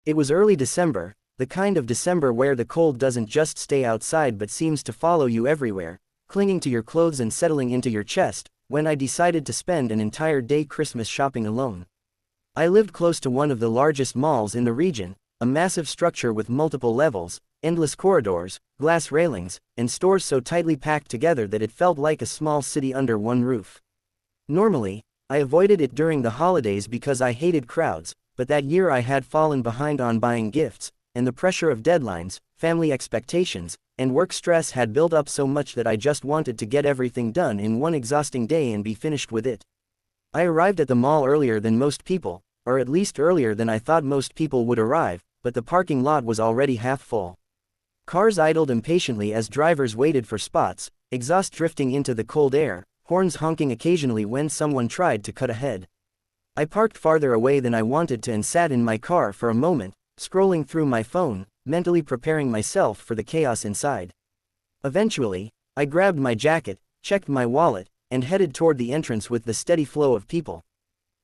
It was early December, the kind of December where the cold doesn't just stay outside but seems to follow you everywhere, clinging to your clothes and settling into your chest, when I decided to spend an entire day Christmas shopping alone. I lived close to one of the largest malls in the region, a massive structure with multiple levels, endless corridors, glass railings, and stores so tightly packed together that it felt like a small city under one roof. Normally, I avoided it during the holidays because I hated crowds, but that year I had fallen behind on buying gifts, and the pressure of deadlines, family expectations, and work stress had built up so much that I just wanted to get everything done in one exhausting day and be finished with it. I arrived at the mall earlier than most people, or at least earlier than I thought most people would arrive, but the parking lot was already half full. Cars idled impatiently as drivers waited for spots, exhaust drifting into the cold air, horns honking occasionally when someone tried to cut ahead. I parked farther away than I wanted to and sat in my car for a moment, scrolling through my phone, mentally preparing myself for the chaos inside. Eventually, I grabbed my jacket, checked my wallet, and headed toward the entrance with the steady flow of people.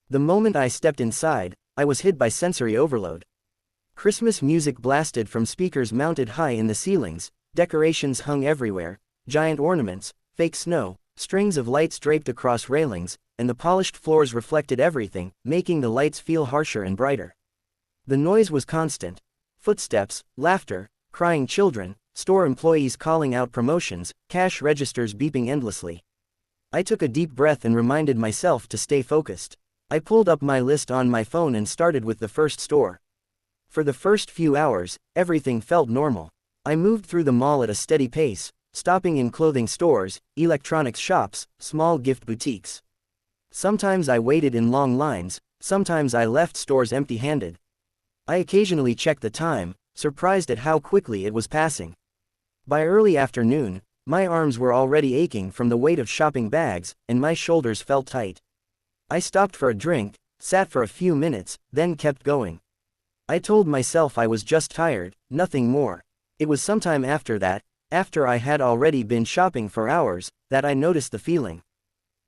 The moment I stepped inside, I was hit by sensory overload. Christmas music blasted from speakers mounted high in the ceilings, decorations hung everywhere, giant ornaments, fake snow, strings of lights draped across railings, and the polished floors reflected everything, making the lights feel harsher and brighter. The noise was constant. Footsteps, laughter, crying children, store employees calling out promotions, cash registers beeping endlessly. I took a deep breath and reminded myself to stay focused. I pulled up my list on my phone and started with the first store. For the first few hours, everything felt normal. I moved through the mall at a steady pace, stopping in clothing stores, electronics shops, small gift boutiques. Sometimes I waited in long lines, sometimes I left stores empty-handed. I occasionally checked the time, surprised at how quickly it was passing. By early afternoon, my arms were already aching from the weight of shopping bags, and my shoulders felt tight. I stopped for a drink, sat for a few minutes, then kept going. I told myself I was just tired, nothing more. It was sometime after that, after I had already been shopping for hours, that I noticed the feeling.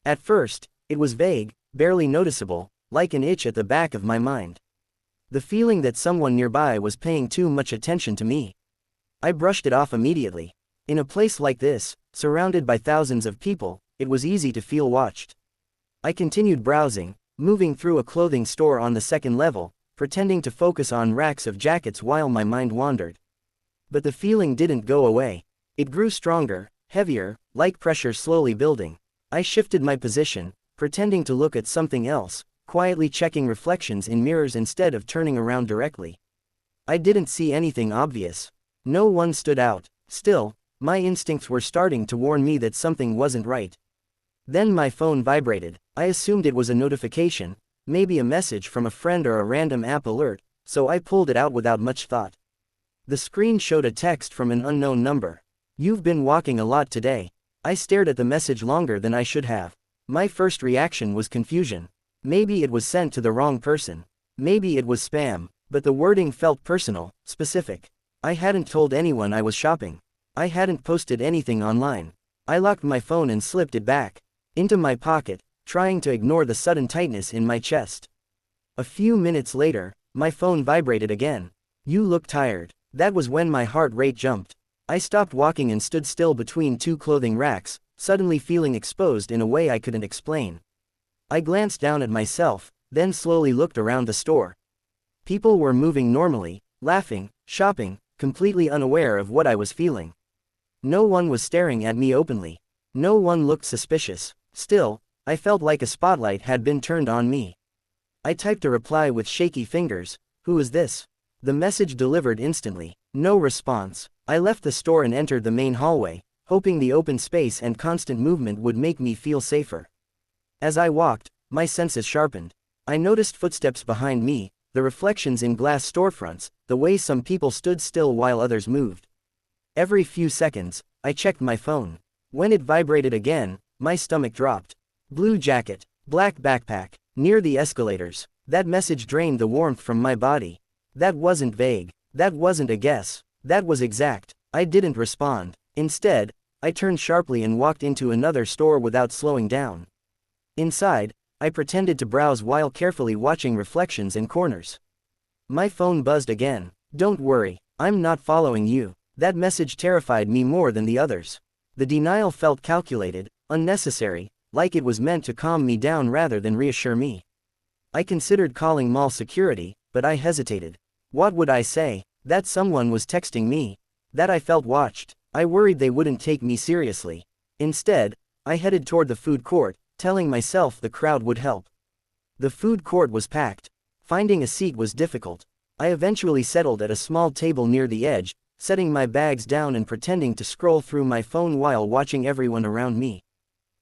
At first, it was vague, barely noticeable, like an itch at the back of my mind. The feeling that someone nearby was paying too much attention to me. I brushed it off immediately. In a place like this, surrounded by thousands of people, it was easy to feel watched. I continued browsing, moving through a clothing store on the second level, pretending to focus on racks of jackets while my mind wandered. But the feeling didn't go away. It grew stronger, heavier, like pressure slowly building. I shifted my position, pretending to look at something else, quietly checking reflections in mirrors instead of turning around directly. I didn't see anything obvious. No one stood out. Still, my instincts were starting to warn me that something wasn't right. Then my phone vibrated. I assumed it was a notification, maybe a message from a friend or a random app alert, so I pulled it out without much thought. The screen showed a text from an unknown number. "You've been walking a lot today." I stared at the message longer than I should have. My first reaction was confusion. Maybe it was sent to the wrong person. Maybe it was spam, but the wording felt personal, specific. I hadn't told anyone I was shopping. I hadn't posted anything online. I locked my phone and slipped it back into my pocket, trying to ignore the sudden tightness in my chest. A few minutes later, my phone vibrated again. "You look tired." That was when my heart rate jumped. I stopped walking and stood still between two clothing racks, suddenly feeling exposed in a way I couldn't explain. I glanced down at myself, then slowly looked around the store. People were moving normally, laughing, shopping, completely unaware of what I was feeling. No one was staring at me openly. No one looked suspicious. Still, I felt like a spotlight had been turned on me. I typed a reply with shaky fingers. "Who is this?" The message delivered instantly. No response. I left the store and entered the main hallway, hoping the open space and constant movement would make me feel safer. As I walked, my senses sharpened. I noticed footsteps behind me, the reflections in glass storefronts, the way some people stood still while others moved. Every few seconds, I checked my phone. When it vibrated again, my stomach dropped. Blue jacket, black backpack, near the escalators. That message drained the warmth from my body. That wasn't vague. That wasn't a guess. That was exact. I didn't respond. Instead, I turned sharply and walked into another store without slowing down. Inside, I pretended to browse while carefully watching reflections in corners. My phone buzzed again. Don't worry, I'm not following you. That message terrified me more than the others. The denial felt calculated, unnecessary, like it was meant to calm me down rather than reassure me. I considered calling mall security, but I hesitated. What would I say? That someone was texting me. That I felt watched. I worried they wouldn't take me seriously. Instead, I headed toward the food court, telling myself the crowd would help. The food court was packed. Finding a seat was difficult. I eventually settled at a small table near the edge, setting my bags down and pretending to scroll through my phone while watching everyone around me.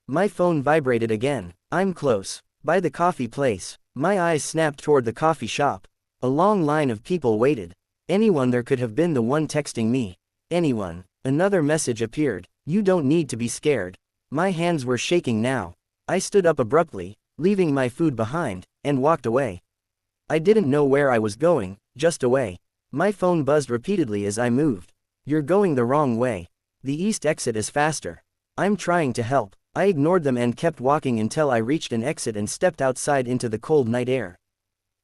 My phone vibrated again. I'm close. By the coffee place. My eyes snapped toward the coffee shop. A long line of people waited. Anyone there could have been the one texting me. Anyone. Another message appeared. You don't need to be scared. My hands were shaking now. I stood up abruptly, leaving my food behind, and walked away. I didn't know where I was going, just away. My phone buzzed repeatedly as I moved. You're going the wrong way. The east exit is faster. I'm trying to help. I ignored them and kept walking until I reached an exit and stepped outside into the cold night air.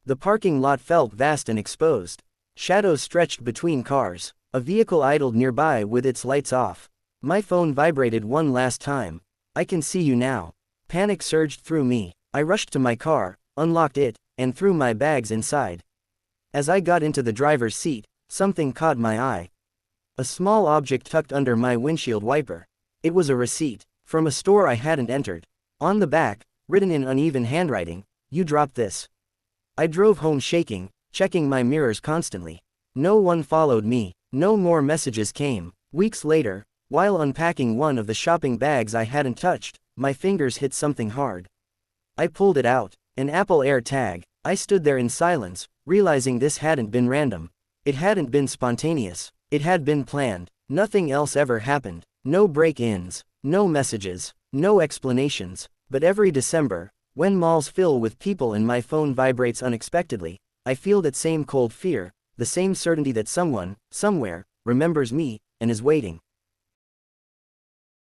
The parking lot felt vast and exposed. Shadows stretched between cars. A vehicle idled nearby with its lights off. My phone vibrated one last time. I can see you now. Panic surged through me. I rushed to my car, unlocked it, and threw my bags inside. As I got into the driver's seat, something caught my eye. A small object tucked under my windshield wiper. It was a receipt, from a store I hadn't entered. On the back, written in uneven handwriting, "You dropped this." I drove home shaking, checking my mirrors constantly. No one followed me. No more messages came. Weeks later, while unpacking one of the shopping bags I hadn't touched, my fingers hit something hard. I pulled it out. An Apple AirTag. I stood there in silence, realizing this hadn't been random. It hadn't been spontaneous. It had been planned. Nothing else ever happened. No break-ins. No messages. No explanations. But every December, when malls fill with people and my phone vibrates unexpectedly, I feel that same cold fear, the same certainty that someone, somewhere, remembers me, and is waiting.